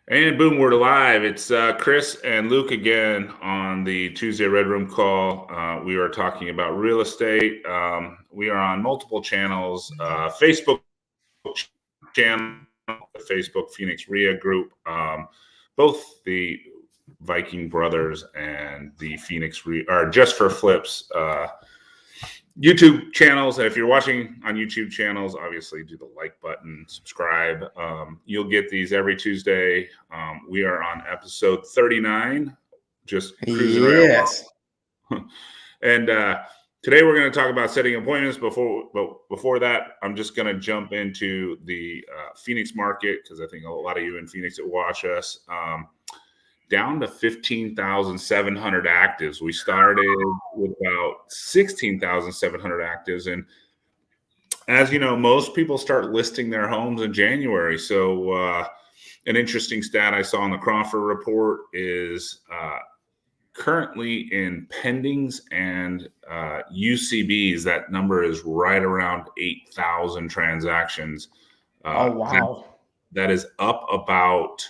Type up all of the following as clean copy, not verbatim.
And boom, we're live. It's Chris and Luke again on the Tuesday Red Room call. We are talking about real estate. We are on multiple channels, Facebook channel, the Facebook Phoenix RIA group, both the Viking Brothers and the Phoenix RIA are just for flips. YouTube channels. If you're watching on YouTube channels, obviously do the like button, subscribe. You'll get these every Tuesday. We are on episode 39, just cruising around. Yes. And today we're going to talk about setting appointments. Before that, I'm just going to jump into the Phoenix market because I think a lot of you in Phoenix that watch us. Down to 15,700 actives. We started with about 16,700 actives. And as you know, most people start listing their homes in January. So an interesting stat I saw in the Crawford report is currently in pendings and UCBs, that number is right around 8,000 transactions. Oh, wow. That is up about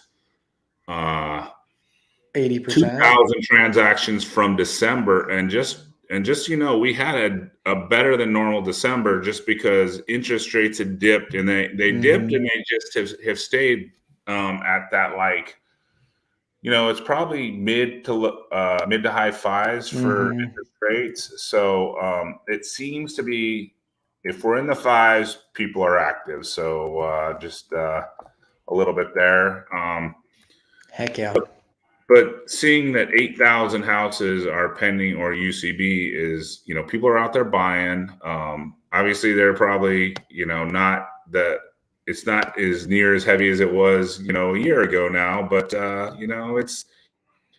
80%. 2,000 transactions from December, and just we had a better than normal December just because interest rates had dipped, and they dipped, and they just have stayed at that, like, it's probably mid to high fives for interest rates. So it seems to be, if we're in the fives, people are active. So just a little bit there. Heck yeah. But seeing that 8,000 houses are pending or UCB is, people are out there buying. Obviously, they're probably, not that it's not as near as heavy as it was, a year ago now. But,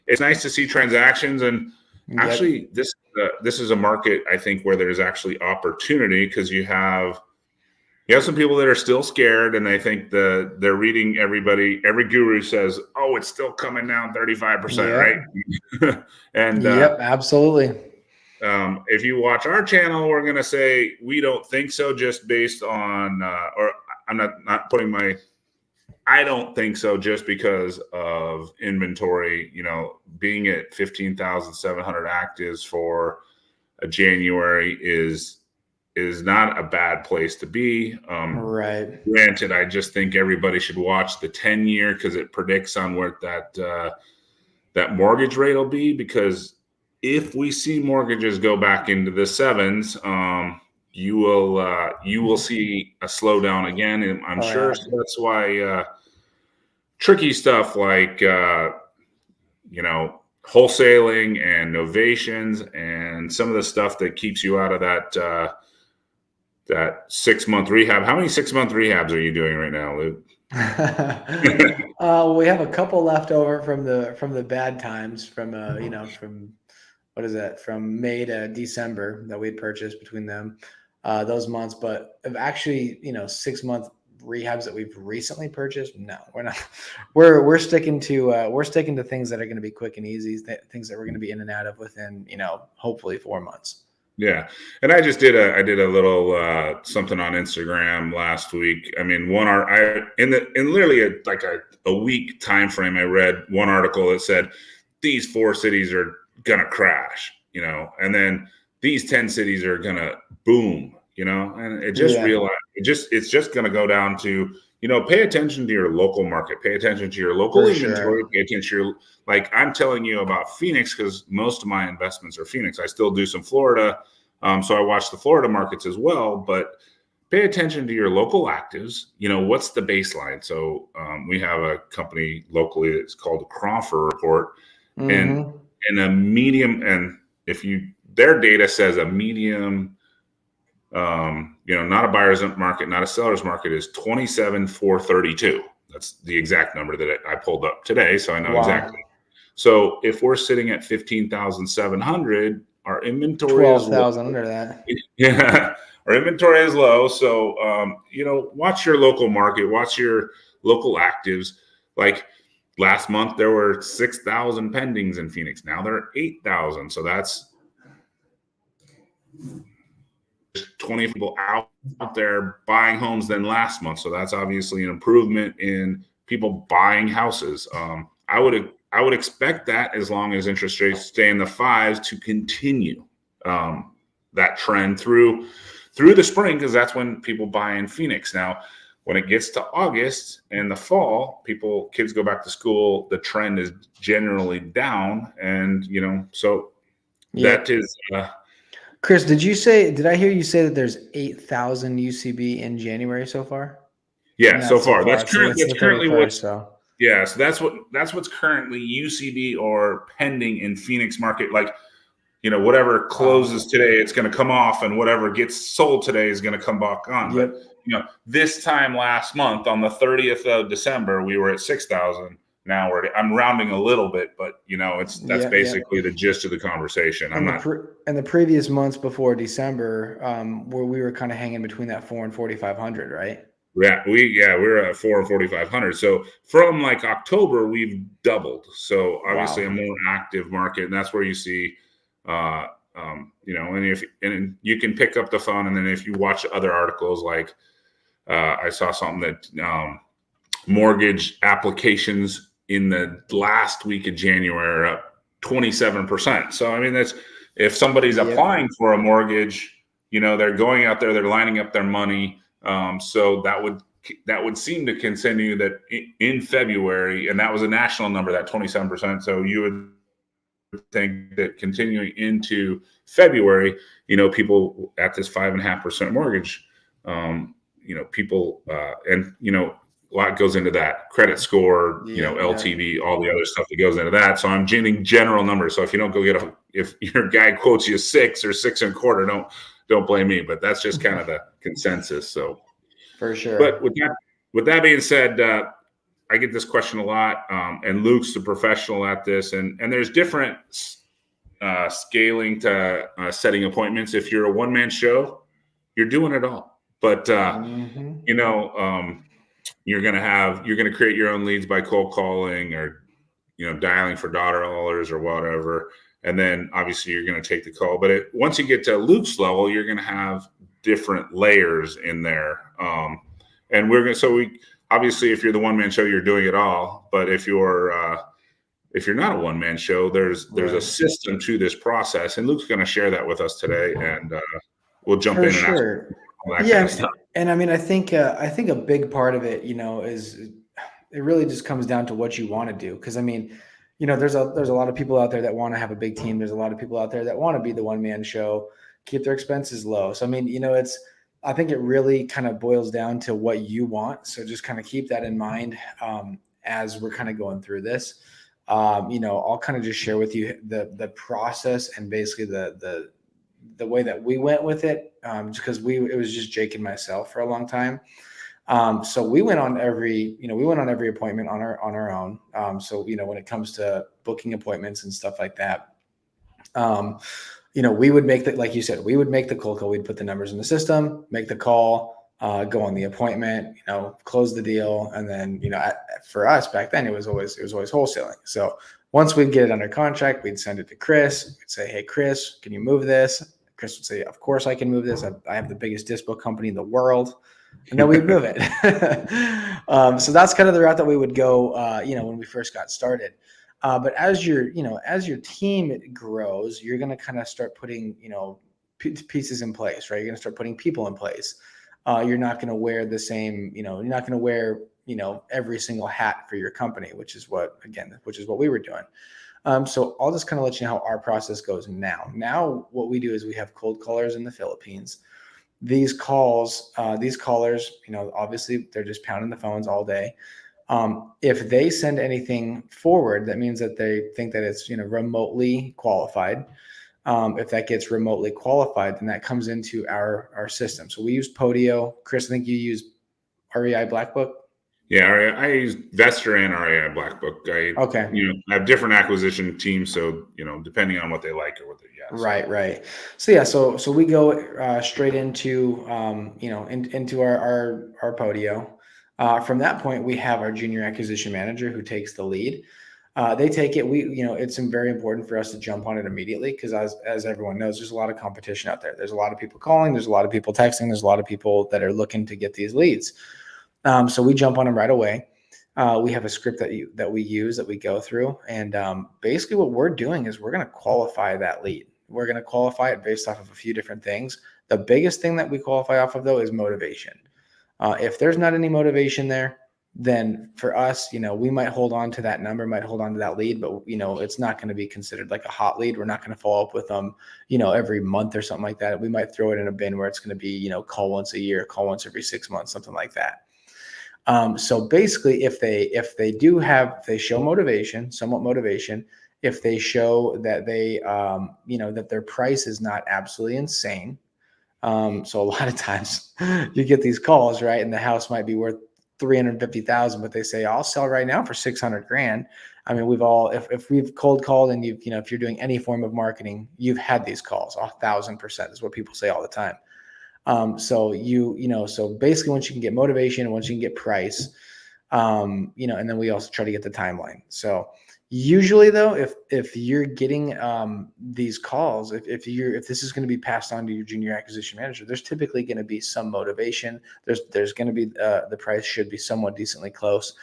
it's nice to see transactions. And actually, this is a market, I think, where there's actually opportunity because you have some people that are still scared, and they think they're reading every guru says, oh, it's still coming down 35%, right? And yep, absolutely. If you watch our channel, we're going to say we don't think so, just based on, or I'm not putting I don't think so just because of inventory, being at 15,700 actives for a January is not a bad place to be. Right. Granted, I just think everybody should watch the 10-year because it predicts on where that mortgage rate will be. Because if we see mortgages go back into the sevens, you will see a slowdown again, and I'm sure. So that's why tricky stuff like wholesaling and novations and some of the stuff that keeps you out of that 6-month rehab. How many 6-month rehabs are you doing right now, Luke? We have a couple left over from the bad times from what is that, from May to December that we purchased between them those months. But actually, 6-month rehabs that we've recently purchased, no, we're not. We're sticking to things that are going to be quick and easy, things that we're going to be in and out of within hopefully 4 months. Yeah. And I did a little something on Instagram last week. I mean, in literally a week time frame, I read one article that said these 4 cities are gonna crash, and then these 10 cities are gonna boom, and it just realized it's just gonna go down to, pay attention to your local market, pay attention to your local inventory, pay attention to your, like I'm telling you about Phoenix because most of my investments are Phoenix. I still do some Florida. So I watch the Florida markets as well, but pay attention to your local actives. What's the baseline? So we have a company locally that's called the Crawford report, and a medium, and their data says a medium, not a buyer's market, not a seller's market, is 27,432. That's the exact number that I pulled up today, so I know exactly. So if we're sitting at 15,700, our inventory is 12,000 under that. Yeah, our inventory is low. So watch your local market, watch your local actives. Like last month, there were 6,000 pendings in Phoenix. Now there are 8,000. So that's 20 people out there buying homes than last month. So that's obviously an improvement in people buying houses. I would expect that, as long as interest rates stay in the fives, to continue that trend through the spring, because that's when people buy in Phoenix. Now, when it gets to August and the fall, kids go back to school, the trend is generally down. And, so that is, Chris, did I hear you say that there's 8,000 UCB in January so far? yeah, Not so so far. far. So it's That's the currently 31st. So yeah, so that's what's currently UCB or pending in Phoenix market. Like, whatever closes today, it's going to come off, and whatever gets sold today is going to come back on. Yep. But, this time last month, on the 30th of December, we were at 6,000. Now I'm rounding a little bit, but that's basically the gist of the conversation. And the previous months before December, where we were kind of hanging between that 4 and 4,500, right? Yeah, we're at 4 and 4,500. So from like October, we've doubled. So obviously a more active market, and that's where you see, and you can pick up the phone, and then if you watch other articles, like I saw something that mortgage applications in the last week of January are up 27%. So I mean, that's, if somebody's applying for a mortgage, they're going out there, they're lining up their money. So that would seem to continue that in February, and that was a national number, that 27%. So you would think that continuing into February, people at this 5.5% mortgage, people, and a lot goes into that credit score, LTV, all the other stuff that goes into that. So I'm getting general numbers. So if you don't go if your guy quotes you 6 or 6.25, don't blame me, but that's just kind of the consensus. So for sure. But with that being said, I get this question a lot, and Luke's the professional at this, and there's different scaling to setting appointments. If you're a one-man show, you're doing it all. But you're going to create your own leads by cold calling, or dialing for daughter dollars or whatever, and then obviously you're going to take the call. But once you get to Luke's level, you're going to have different layers in there, and obviously, if you're the one-man show, you're doing it all. But if you're not a one-man show, there's a system to this process, and Luke's going to share that with us today, and we'll jump in and ask all that kind of stuff. And I mean, I think a big part of it, is it really just comes down to what you want to do. Because I mean, there's a lot of people out there that want to have a big team. There's a lot of people out there that want to be the one-man show, keep their expenses low. So I mean, I think it really kind of boils down to what you want. So just kind of keep that in mind as we're kind of going through this. I'll kind of just share with you the process and basically the way that we went with it, because it was just Jake and myself for a long time. So we went on every appointment on our own. So when it comes to booking appointments and stuff like that, we would make like you said, we would make the cold call. We'd put the numbers in the system, make the call, go on the appointment, close the deal. And then, for us back then, it was always wholesaling. So once we'd get it under contract, we'd send it to Chris. We'd say, "Hey, Chris, can you move this?" Chris would say, "Of course I can move this. I have the biggest disc book company in the world." And then we'd move it. So that's kind of the route that we would go, when we first got started. But as your team grows, you're going to kind of start putting, pieces in place, right? You're going to start putting people in place. You're not going to wear the same, you're not going to wear, every single hat for your company, which is what we were doing. So I'll just kind of let you know how our process goes now. Now, what we do is we have cold callers in the Philippines. These callers, obviously they're just pounding the phones all day. If they send anything forward, that means that they think that it's, remotely qualified. If that gets remotely qualified, then that comes into our system. So we use Podio. Chris, I think you use REI Black Book. Yeah, I use Vestor and REI Black Book. I have different acquisition teams, so depending on what they like or what they Right. So yeah, so we go straight into into our Podio. From that point, we have our junior acquisition manager who takes the lead. They take it. It's very important for us to jump on it immediately, because as everyone knows, there's a lot of competition out there. There's a lot of people calling. There's a lot of people texting. There's a lot of people that are looking to get these leads. So we jump on them right away. We have a script that we use, that we go through, and basically what we're doing is we're going to qualify that lead. We're going to qualify it based off of a few different things. The biggest thing that we qualify off of, though, is motivation. If there's not any motivation there, then for us, we might hold on to that number, might hold on to that lead, but it's not going to be considered like a hot lead. We're not going to follow up with them, every month or something like that. We might throw it in a bin where it's going to be, call once a year, call once every 6 months, something like that. So basically, if they show motivation, somewhat motivation, if they show that that their price is not absolutely insane. So a lot of times you get these calls, right? And the house might be worth 350,000, but they say, I'll sell right now for 600 grand. I mean, if we've cold called, and if you're doing any form of marketing, you've had these calls. 1,000% is what people say all the time. So basically, once you can get motivation, once you can get price, and then we also try to get the timeline. So usually, though, if you're getting these calls, if this is going to be passed on to your junior acquisition manager, there's typically going to be some motivation. There's going to be the price should be somewhat decently close.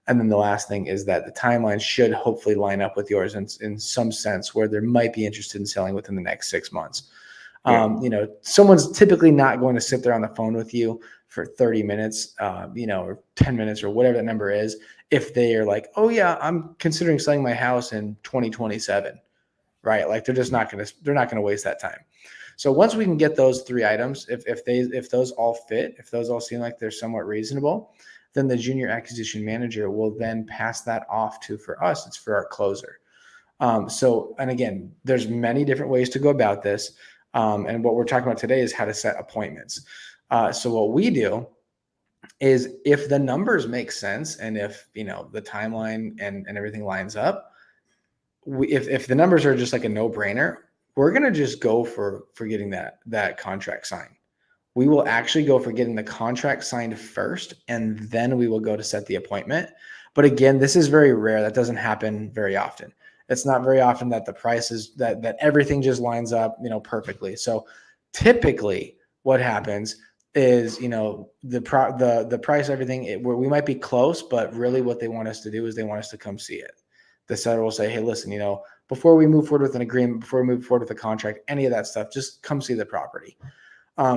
And then the last thing is that the timeline should hopefully line up with yours in some sense, where they might be interested in selling within the next 6 months. Yeah. Someone's typically not going to sit there on the phone with you for 30 minutes, or 10 minutes or whatever that number is, if they are like, oh yeah, I'm considering selling my house in 2027, right? Like they're not going to waste that time. So once we can get those 3 items, if those all fit, if those all seem like they're somewhat reasonable, then the junior acquisition manager will then pass that off to, for us, it's for our closer. And again, there's many different ways to go about this. And what we're talking about today is how to set appointments. So what we do is, if the numbers make sense, and if the timeline and everything lines up, if the numbers are just like a no-brainer, we're gonna just go for getting that contract signed. We will actually go for getting the contract signed first, and then we will go to set the appointment. But again, this is very rare. That doesn't happen very often. It's not very often that the prices that everything just lines up, perfectly. So typically what happens is, the price, everything, we might be close, but really what they want us to do is they want us to come see it. The seller will say, hey, listen, before we move forward with an agreement, before we move forward with a contract, any of that stuff, just come see the property.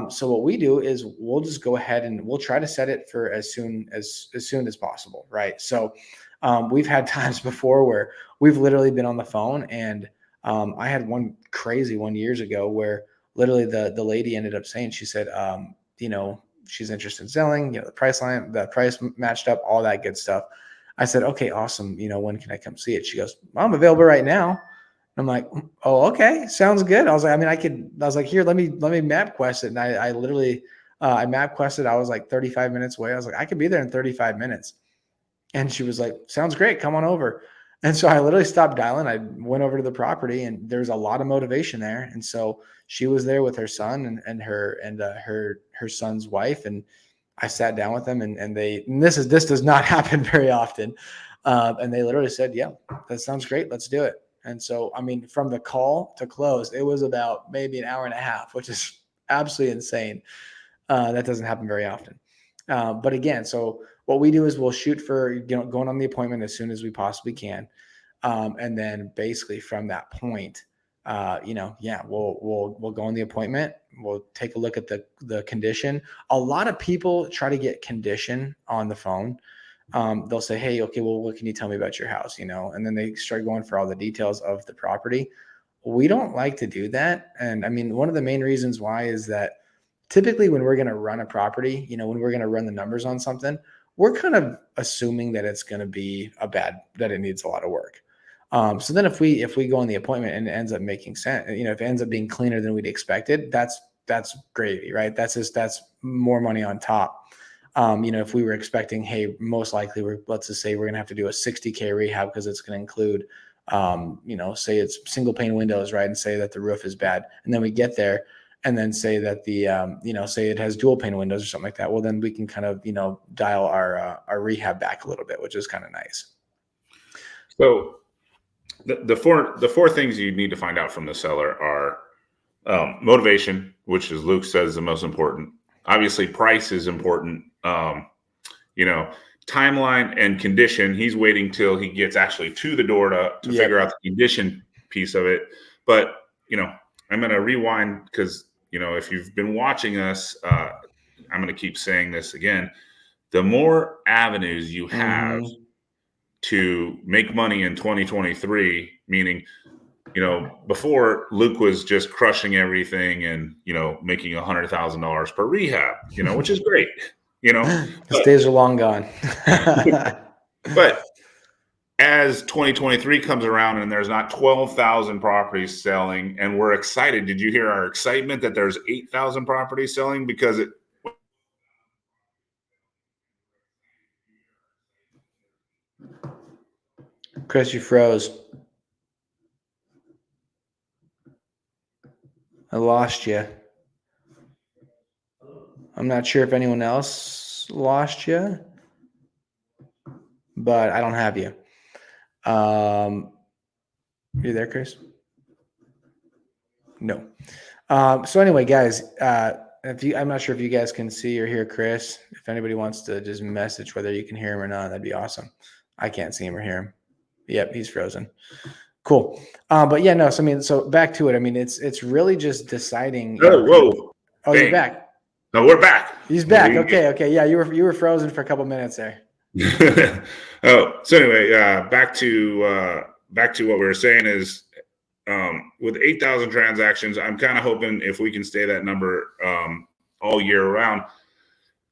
So what we do is we'll just go ahead and we'll try to set it for as soon as possible. Right. So we've had times before where we've literally been on the phone, and I had one crazy one years ago where literally the lady ended up saying, she said, she's interested in selling, the price matched up, all that good stuff. I said, okay, awesome. When can I come see it? She goes, well, I'm available right now. I'm like, oh, okay, sounds good. I was like, I was like, here, let me MapQuest it. And I literally, I MapQuested. I was like 35 minutes away. I was like, I could be there in 35 minutes. And she was like, sounds great. Come on over. And so I literally stopped dialing. I went over to the property, and there's a lot of motivation there. And so she was there with her son and her son's wife. And I sat down with them, and this does not happen very often. And they literally said, yeah, that sounds great. Let's do it. And so, I mean, from the call to close, it was about maybe an hour and a half, which is absolutely insane. That doesn't happen very often. But again, so what we do is we'll shoot for, going on the appointment as soon as we possibly can. And then basically from that point, we'll go on the appointment. We'll take a look at the condition. A lot of people try to get condition on the phone. They'll say, hey, okay, well, what can you tell me about your house? And then they start going for all the details of the property. We don't like to do that. And I mean, one of the main reasons why is that typically when we're going to run a property, when we're going to run the numbers on something, we're kind of assuming that it's going to be that it needs a lot of work. So then if we go on the appointment and it ends up making sense, if it ends up being cleaner than we'd expected, that's gravy, right? That's more money on top. If we were expecting, hey, most likely let's just say we're going to have to do a 60K rehab because it's going to include, say it's single pane windows, right? And say that the roof is bad. And then we get there and then say that say it has dual pane windows or something like that. Well, then we can kind of, dial our rehab back a little bit, which is kind of nice. So the four things you need to find out from the seller are motivation, which, as Luke says, is the most important. Obviously, price is important. timeline and condition. He's waiting till he gets actually to the door to figure out the condition piece of it. But, I'm going to rewind because, if you've been watching us, I'm going to keep saying this again. The more avenues you have to make money in 2023, meaning, before Luke was just crushing everything and, making $100,000 per rehab, which is great, His days are long gone. But as 2023 comes around and there's not 12,000 properties selling and we're excited, did you hear our excitement that there's 8,000 properties selling? Because Chris, you froze. I lost you. I'm not sure if anyone else lost you, but I don't have you. You there, Chris? No. So anyway, guys, I'm not sure if you guys can see or hear Chris. If anybody wants to just message whether you can hear him or not, that'd be awesome. I can't see him or hear him. Yep, he's frozen. Cool. But yeah, no. So back to it. I mean, it's really just deciding. Whoa! Oh, you're back. No, we're back. He's back. Okay. Yeah, you were frozen for a couple minutes there. So anyway, back to what we were saying is, with 8,000 transactions, I'm kind of hoping if we can stay that number all year around.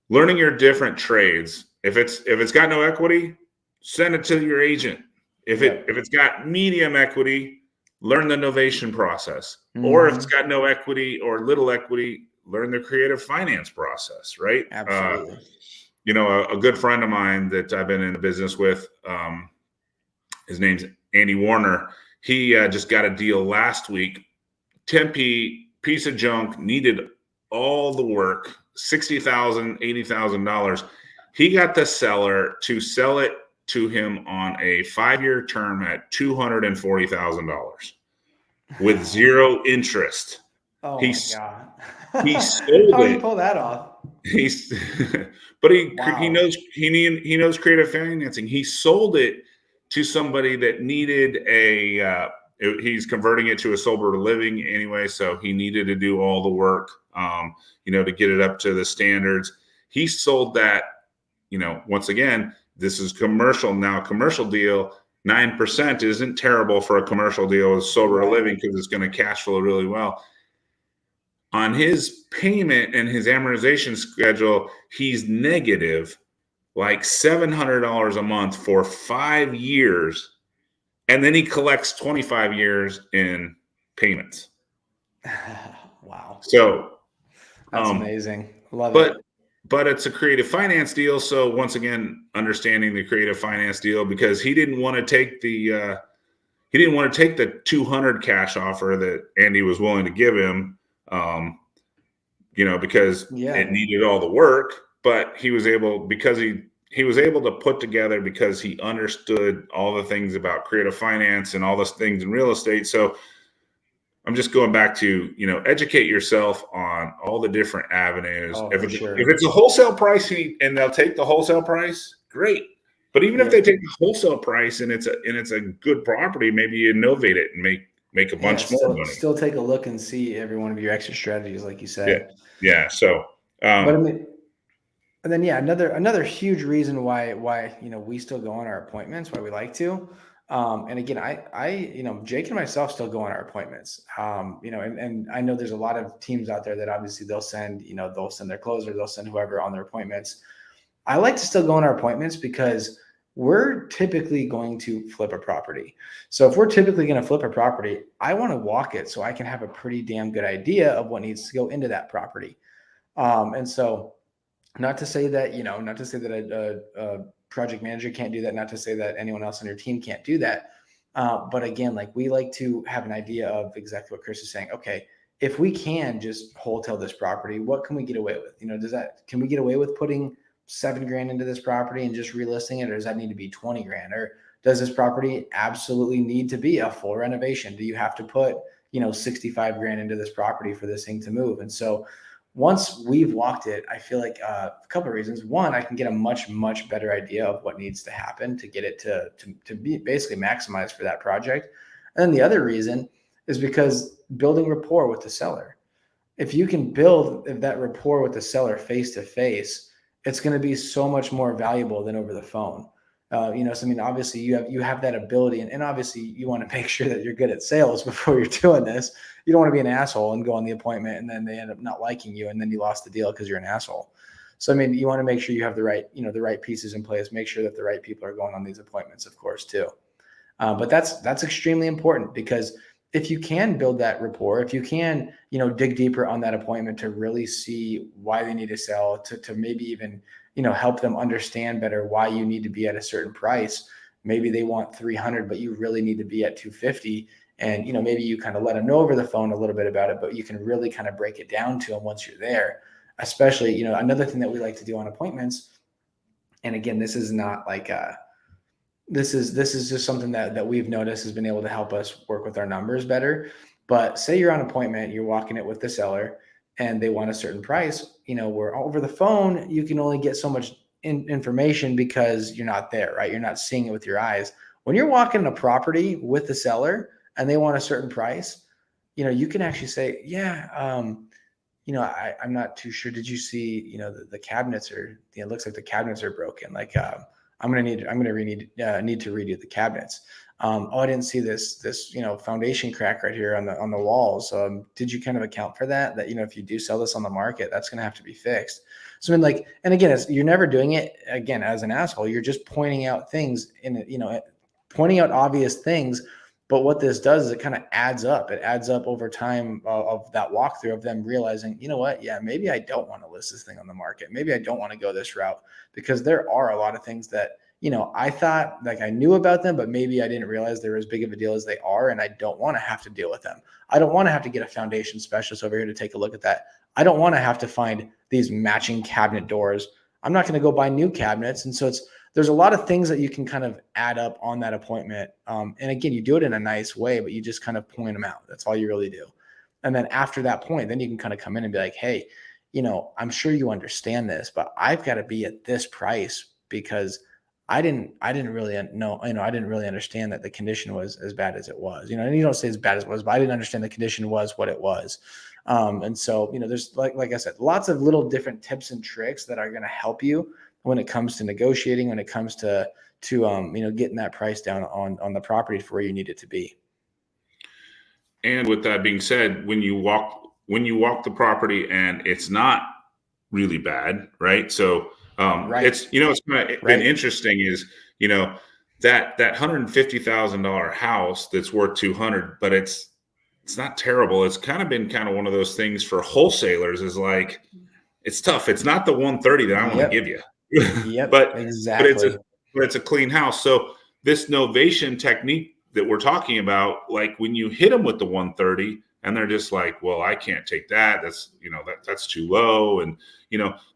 Learning your different trades. If it's got no equity, send it to your agent. If it's got medium equity, learn the novation process. Or if it's got no equity or little equity, learn the creative finance process, right? Absolutely. A good friend of mine that I've been in the business with, his name's Andy Warner. He just got a deal last week. Tempe, piece of junk, needed all the work, $60,000, $80,000. He got the seller to sell it to him on a 5-year term at $240,000 with zero interest. Oh my God. He sold How did he pull that off? But he knows creative financing. He sold it to somebody that needed he's converting it to a sober living anyway, so he needed to do all the work, to get it up to the standards. He sold that, once again, this is commercial now. Commercial deal, 9% isn't terrible for a commercial deal with sober living because it's going to cash flow really well. On his payment and his amortization schedule, he's negative like $700 a month for 5 years. And then he collects 25 years in payments. Wow. So that's amazing. Love it. But it's a creative finance deal. So once again, understanding the creative finance deal, because he didn't want to take the 200 cash offer that Andy was willing to give him. Because it needed all the work, but he was able, because he was able to put together, because he understood all the things about creative finance and all those things in real estate. So I'm just going back to, educate yourself on all the different avenues. If it's a wholesale price and they'll take the wholesale price, great. But even if they take the wholesale price and it's a good property, maybe you innovate it and make a bunch more money. Still take a look and see every one of your exit strategies, like you said. Yeah. So, but I mean, and then another huge reason why we still go on our appointments, why we like to, and again, I Jake and myself still go on our appointments, and I know there's a lot of teams out there that obviously they'll send their closer, they'll send whoever on their appointments. I like to still go on our appointments because we're typically going to flip a property. So if we're typically going to flip a property, I want to walk it so I can have a pretty damn good idea of what needs to go into that property. And so not to say that a project manager can't do that, not to say that anyone else on your team can't do that. But again, like, we like to have an idea of exactly what Chris is saying. Okay, if we can just wholesale this property, what can we get away with? Can we get away with putting $7,000 into this property and just relisting it, or does that need to be $20,000? Or does this property absolutely need to be a full renovation? Do you have to put $65,000 into this property for this thing to move? And so once we've walked it, I feel like a couple of reasons. One, I can get a much better idea of what needs to happen to get it to be basically maximized for that project. And then the other reason is because building rapport with the seller. If you can build that rapport with the seller face to face, it's going to be so much more valuable than over the phone. So I mean, obviously you have that ability, and obviously you want to make sure that you're good at sales before you're doing this. You don't want to be an asshole and go on the appointment and then they end up not liking you and then you lost the deal because you're an asshole. So I mean, you want to make sure you have the right pieces in place. Make sure that the right people are going on these appointments, of course, too. But that's extremely important, because if you can build that rapport, if you can, dig deeper on that appointment to really see why they need to sell, to maybe even, help them understand better why you need to be at a certain price. Maybe they want 300, but you really need to be at 250. And, maybe you kind of let them know over the phone a little bit about it, but you can really kind of break it down to them once you're there. Especially, another thing that we like to do on appointments. And again, this is not like this is just something that we've noticed has been able to help us work with our numbers better. But say you're on appointment, you're walking it with the seller and they want a certain price, where over the phone, you can only get so much information because you're not there, right? You're not seeing it with your eyes. When you're walking a property with the seller and they want a certain price, you can actually say, yeah, I'm not too sure. Did you see, the cabinets are, it looks like the cabinets are broken. Like, I'm gonna need to redo the cabinets. Oh, I didn't see this foundation crack right here on the walls. Did you kind of account for that? That if you do sell this on the market, that's gonna have to be fixed. So I mean, like, and again, you're never doing it again as an asshole. You're just pointing out things pointing out obvious things. But what this does is it kind of adds up. It adds up over time of that walkthrough of them realizing, you know what? Yeah, maybe I don't want to list this thing on the market. Maybe I don't want to go this route, because there are a lot of things that, I thought like I knew about them, but maybe I didn't realize they're as big of a deal as they are. And I don't want to have to deal with them. I don't want to have to get a foundation specialist over here to take a look at that. I don't want to have to find these matching cabinet doors. I'm not going to go buy new cabinets. And so there's a lot of things that you can kind of add up on that appointment. And again, you do it in a nice way, but you just kind of point them out. That's all you really do. And then after that point, then you can kind of come in and be like, hey, I'm sure you understand this, but I've got to be at this price because I didn't really know, I didn't really understand that the condition was as bad as it was, and you don't say as bad as it was, but I didn't understand the condition was what it was. And so, there's like I said, lots of little different tips and tricks that are going to help you when it comes to negotiating, when it comes to getting that price down on the property for where you need it to be. And with that being said, when you walk the property and it's not really bad, right? So Right. it's it's kind of been interesting is that $150,000 house that's worth 200, but it's not terrible. It's kind of been one of those things for wholesalers is like it's tough. It's not the 130 that I want to give you. Yep, but exactly. it's a clean house. So this novation technique that we're talking about, like when you hit them with the 130 and they're just like, well, I can't take that. That's that's too low. And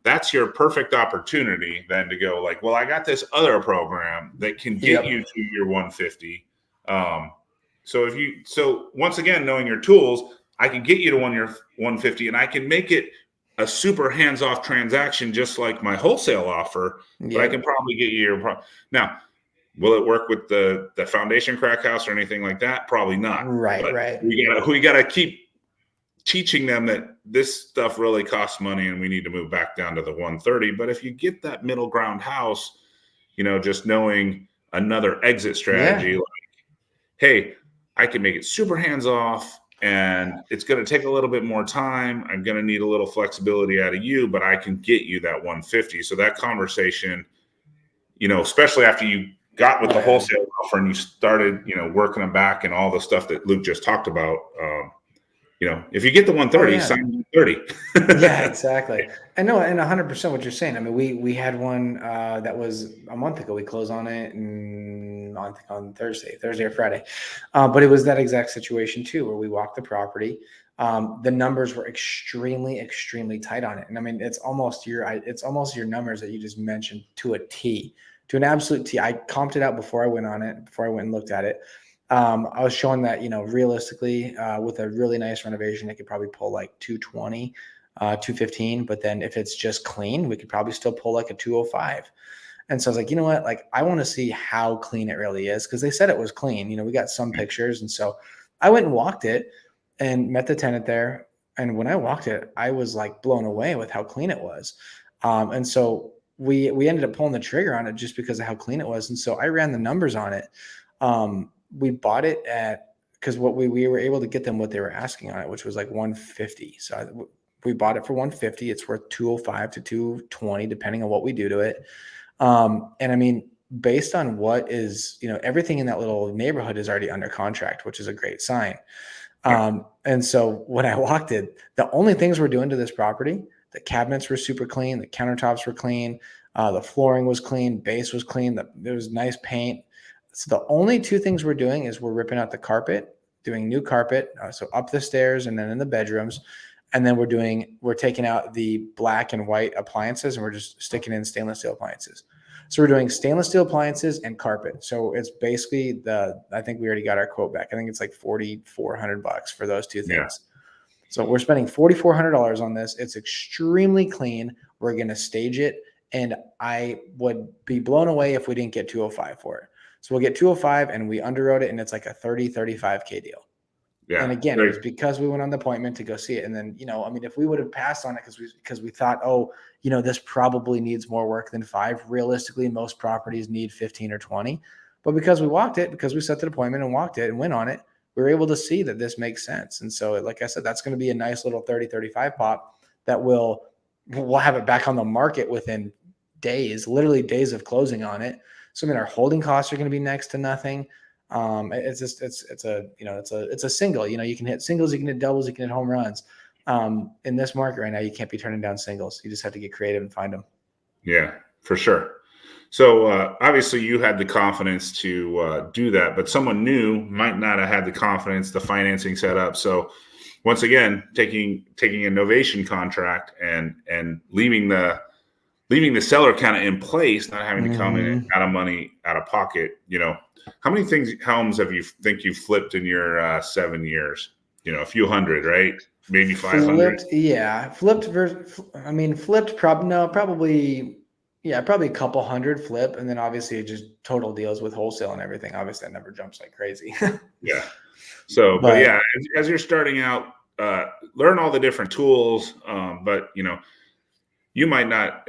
that's your perfect opportunity then to go like, well, I got this other program that can get you to your 150. So once again, knowing your tools, I can get you to your 150 and I can make it a super hands-off transaction, just like my wholesale offer, but I can probably get you your now. Will it work with the foundation crack house or anything like that? Probably not. Right. But Right. we gotta keep teaching them that this stuff really costs money and we need to move back down to the 130. But if you get that middle ground house, just knowing another exit strategy, like, hey, I can make it super hands off and it's going to take a little bit more time. I'm going to need a little flexibility out of you, but I can get you that 150. So that conversation, especially after you got with the wholesale offer and you started, working them back and all the stuff that Luke just talked about, if you get the 130, sign 130. Yeah, exactly. I know, and 100% what you're saying. I mean, we had one that was a month ago. We closed on it on Thursday or Friday, but it was that exact situation too, where we walked the property. The numbers were extremely, extremely tight on it, and I mean, it's almost your numbers that you just mentioned to a T, to an absolute T. I comped it out before I went and looked at it. I was showing that, realistically, with a really nice renovation, it could probably pull like 220. 215. But then if it's just clean, we could probably still pull like a 205. And so I was like, you know what? Like, I want to see how clean it really is, because they said it was clean. We got some pictures. And so I went and walked it and met the tenant there. And when I walked it, I was like blown away with how clean it was. And so we ended up pulling the trigger on it just because of how clean it was. And so I ran the numbers on it. We bought it at, because what we were able to get them what they were asking on it, which was like 150. So we bought it for 150. It's worth 205 to 220, depending on what we do to it. And I mean, based on what is, everything in that little neighborhood is already under contract, which is a great sign. And so when I walked it, the only things we're doing to this property, the cabinets were super clean, the countertops were clean, the flooring was clean, base was clean, there was nice paint. So the only two things we're doing is we're ripping out the carpet, doing new carpet, so up the stairs and then in the bedrooms. And then we're taking out the black and white appliances and we're just sticking in stainless steel appliances. So we're doing stainless steel appliances and carpet. So it's basically I think we already got our quote back. I think it's like $4,400 for those two things. Yeah. So we're spending $4,400 on this. It's extremely clean. We're going to stage it. And I would be blown away if we didn't get 205 for it. So we'll get 205 and we underwrote it and it's like a 35K deal. Yeah. And again, it was because we went on the appointment to go see it. And then, if we would have passed on it because we thought, this probably needs more work than 5. Realistically, most properties need 15 or 20. But because we walked it, because we set the appointment and walked it and went on it, we were able to see that this makes sense. And so, like I said, that's going to be a nice little 35 pop that we'll have it back on the market within days, literally days of closing on it. So, our holding costs are going to be next to nothing. It's a single, you can hit singles, you can hit doubles, you can hit home runs. In this market right now, you can't be turning down singles. You just have to get creative and find them. Yeah, for sure. So obviously you had the confidence to do that, but someone new might not have had the confidence, the financing set up. So once again, taking a novation contract and leaving the seller kind of in place, not having to come in out of money, out of pocket. How many homes have you think you flipped in your 7 years? A few hundred, right? Maybe 500. Flipped probably a couple hundred flip, and then obviously just total deals with wholesale and everything. Obviously, that never jumps like crazy. Yeah. So, but yeah, as you're starting out, learn all the different tools. But you might not.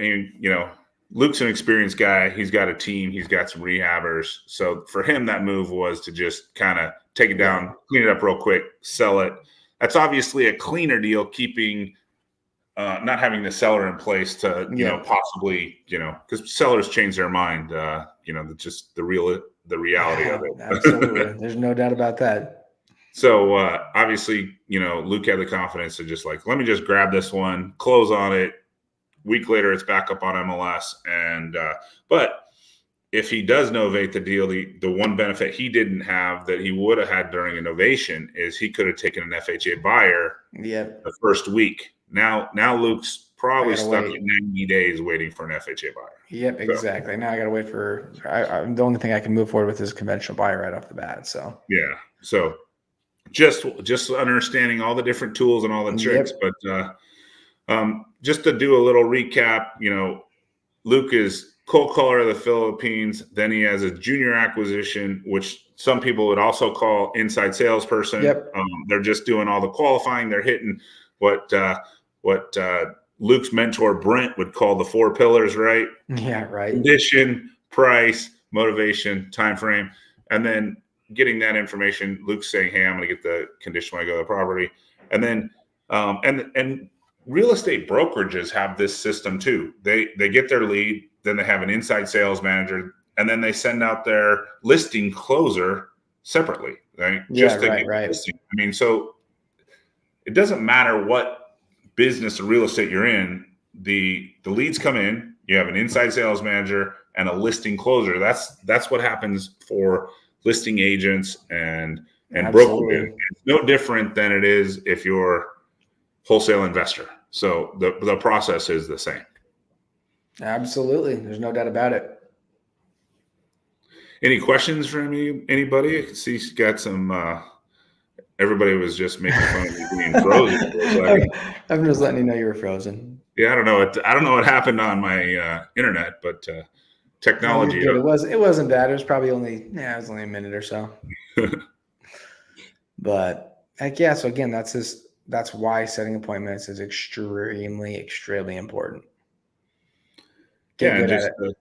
Luke's an experienced guy. He's got a team. He's got some rehabbers. So for him, that move was to just kind of take it down, clean it up real quick, sell it. That's obviously a cleaner deal, keeping not having the seller in place to, possibly, because sellers change their mind, just the reality of it. Absolutely. There's no doubt about that. So obviously, Luke had the confidence to just let me just grab this one, close on it. Week later, it's back up on MLS. And but if he does novate the deal, the one benefit he didn't have that he would have had during a novation is he could have taken an FHA buyer the first week. Now Luke's probably stuck in 90 days waiting for an FHA buyer. Yep, exactly. Now I got to wait for the only thing I can move forward with is conventional buyer right off the bat. So yeah, so just understanding all the different tools and all the tricks, but just to do a little recap, Luke is cold caller of the Philippines. Then he has a junior acquisition, which some people would also call inside salesperson. Yep. They're just doing all the qualifying. They're hitting what Luke's mentor Brent would call the 4 pillars, right? Yeah, right. Condition, price, motivation, time frame, and then getting that information. Luke's saying, "Hey, I'm going to get the condition when I go to the property," and then and real estate brokerages have this system too. They get their lead, then they have an inside sales manager, and then they send out their listing closer separately, right? Right. So it doesn't matter what business or real estate you're in. The leads come in. You have an inside sales manager and a listing closer. That's what happens for listing agents and brokerages. It's no different than it is if you're wholesale investor. So the process is the same. Absolutely. There's no doubt about it. Any questions from anybody? I can see she's got some everybody was just making fun of me being frozen for a second. I'm just letting you know you were frozen. Yeah, I don't know what happened on my internet, but No, you're technology. good. It wasn't bad. It was probably it was only a minute or so. But heck yeah, so again, that's why setting appointments is extremely, extremely important. Get Yeah, and good at just it.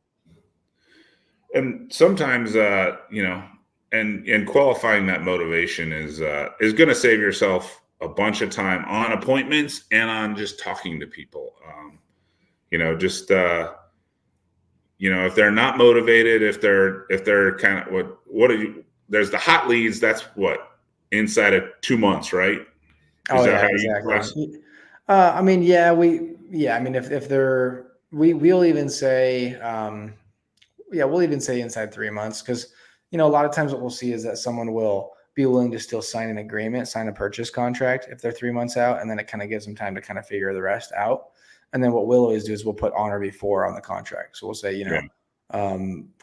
and sometimes and qualifying that motivation is going to save yourself a bunch of time on appointments and on just talking to people. Just if they're not motivated, if they're kind of what are you? There's the hot leads. That's what inside of 2 months, right? Is Oh that yeah, how you exactly. class? I mean, I mean, if they're, we'll even say, we'll even say inside 3 months, because a lot of times what we'll see is that someone will be willing to still sign an agreement, sign a purchase contract if they're 3 months out, and then it kind of gives them time to kind of figure the rest out. And then what we'll always do is we'll put on or before on the contract. So we'll say, Yeah,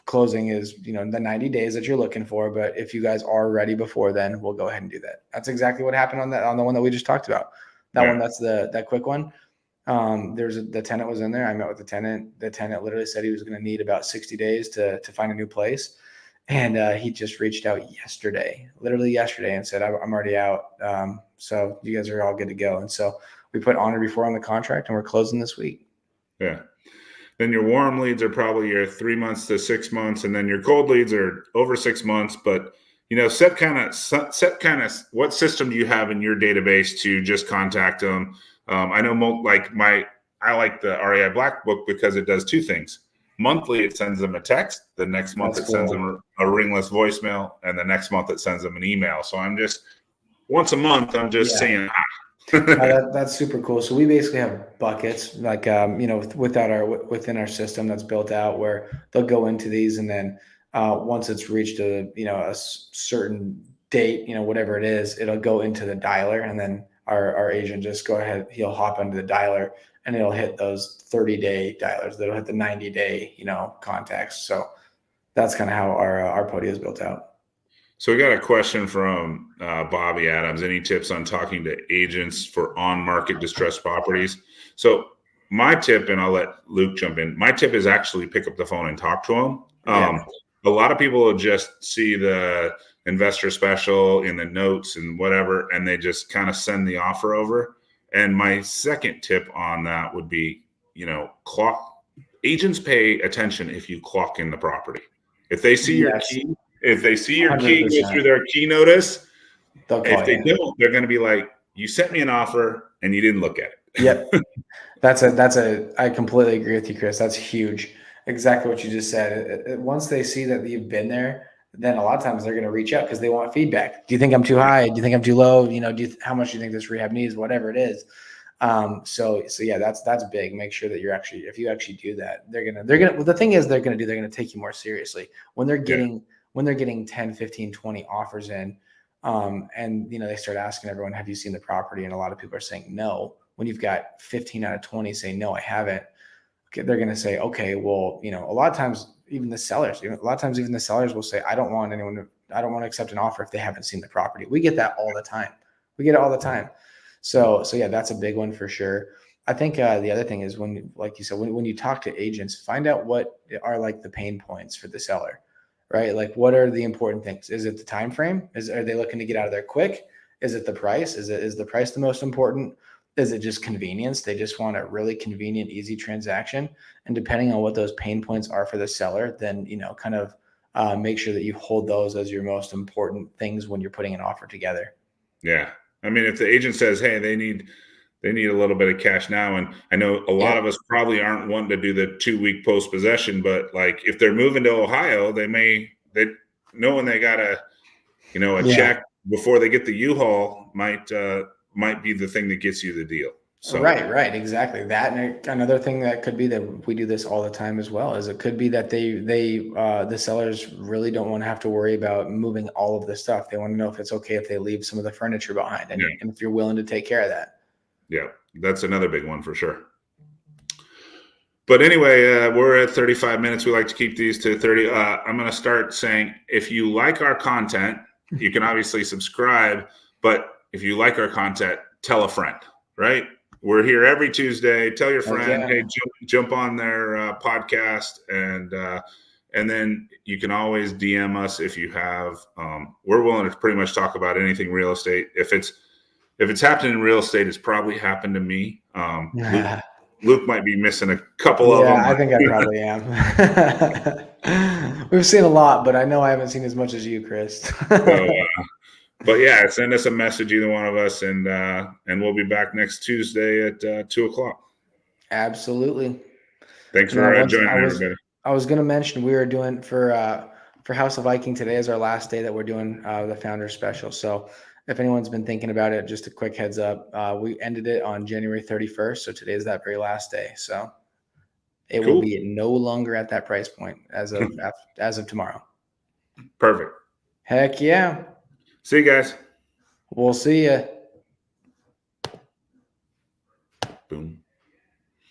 closing is, the 90 days that you're looking for, but if you guys are ready before then, we'll go ahead and do that. That's exactly what happened on the one that we just talked about. That one, yeah, that's that quick one. The tenant was in there. I met with the tenant. The tenant literally said he was going to need about 60 days to find a new place. And he just reached out literally yesterday, and said, I'm already out. So you guys are all good to go. And so we put on or before on the contract, and we're closing this week. yeah. Then your warm leads are probably your 3 months to 6 months, and then your cold leads are over 6 months. But set kind of what system do you have in your database to just contact them? I know I like the REI Black Book because it does two things. Monthly, it sends them a text. The next month, That's it sends cool. them a ringless voicemail, and the next month, it sends them an email. So I'm just once a month, I'm just Yeah. saying. That's super cool. So we basically have buckets, like within our system that's built out, where they'll go into these, and then once it's reached a certain date, whatever it is, it'll go into the dialer, and then our agent just go ahead, he'll hop into the dialer, and it'll hit those 30-day dialers. That'll hit the 90-day contacts. So that's kind of how our Podia is built out. So we got a question from Bobby Adams. Any tips on talking to agents for on-market distressed properties? So my tip, and I'll let Luke jump in. My tip is actually pick up the phone and talk to them. Yeah. A lot of people will just see the investor special in the notes and whatever, and they just kind of send the offer over. And my second tip on that would be, clock. Agents pay attention if you clock in the property. If they see your Yes. key, if they see your key go 100%. through their key notice, They'll call if they you. don't, they're going to be like, "You sent me an offer and you didn't look at it." Yep. I completely agree with you, Chris. That's huge. Exactly what you just said. Once they see that you've been there, then a lot of times they're going to reach out because they want feedback. Do you think I'm too high? Do you think I'm too low? How much do you think this rehab needs? Whatever it is. So yeah, that's big. Make sure that if you actually do that, well, the thing is, they're going to take you more seriously when they're Yeah, getting 10, 15, 20 offers in. And they start asking everyone, have you seen the property? And a lot of people are saying no. When you've got 15 out of 20 say, no, I haven't. Okay, they're going to say, okay, well, a lot of times even the sellers will say, I don't want to accept an offer if they haven't seen the property. We get that all the time. So yeah, that's a big one for sure. I think the other thing is, like you said, when you talk to agents, find out what are like the pain points for the seller, right? Like, what are the important things? Is it the time frame? Are they looking to get out of there quick? Is it the price? Is the price the most important? Is it just convenience? They just want a really convenient, easy transaction. And depending on what those pain points are for the seller, then kind of make sure that you hold those as your most important things when you're putting an offer together. yeah. I mean, if the agent says, "Hey, they need a little bit of cash now," and I know a lot Yep. of us probably aren't wanting to do the 2-week post possession, but like if they're moving to Ohio, they knowing they got a Yeah. check before they get the U-Haul might be the thing that gets you the deal. So Right, exactly. That, and another thing that could be, that we do this all the time as well, is it could be that the sellers really don't want to have to worry about moving all of the stuff. They want to know if it's okay if they leave some of the furniture behind, and, yeah, and if you're willing to take care of that. yeah, that's another big one for sure. But anyway, we're at 35 minutes. We like to keep these to 30. I'm going to start saying, if you like our content, you can obviously subscribe, But if you like our content, tell a friend, right? We're here every Tuesday. Tell your friend, yeah. hey, jump on their podcast, and then you can always DM us if you have. We're willing to pretty much talk about anything real estate. If it's happening in real estate, it's probably happened to me. Luke might be missing a couple of Yeah, them. I think I probably am. We've seen a lot, but I know I haven't seen as much as you, Chris. So, but yeah, send us a message, either one of us, and we'll be back next Tuesday at 2:00. Absolutely. Thanks Now, for once joining, everybody. I was going to mention we are doing for House of Viking, today is our last day that we're doing the founder special. So if anyone's been thinking about it, just a quick heads up, we ended it on January 31st. So today is that very last day. So it will Cool. be no longer at that price point as of tomorrow. Perfect. Heck yeah. See you guys. We'll see you. Boom.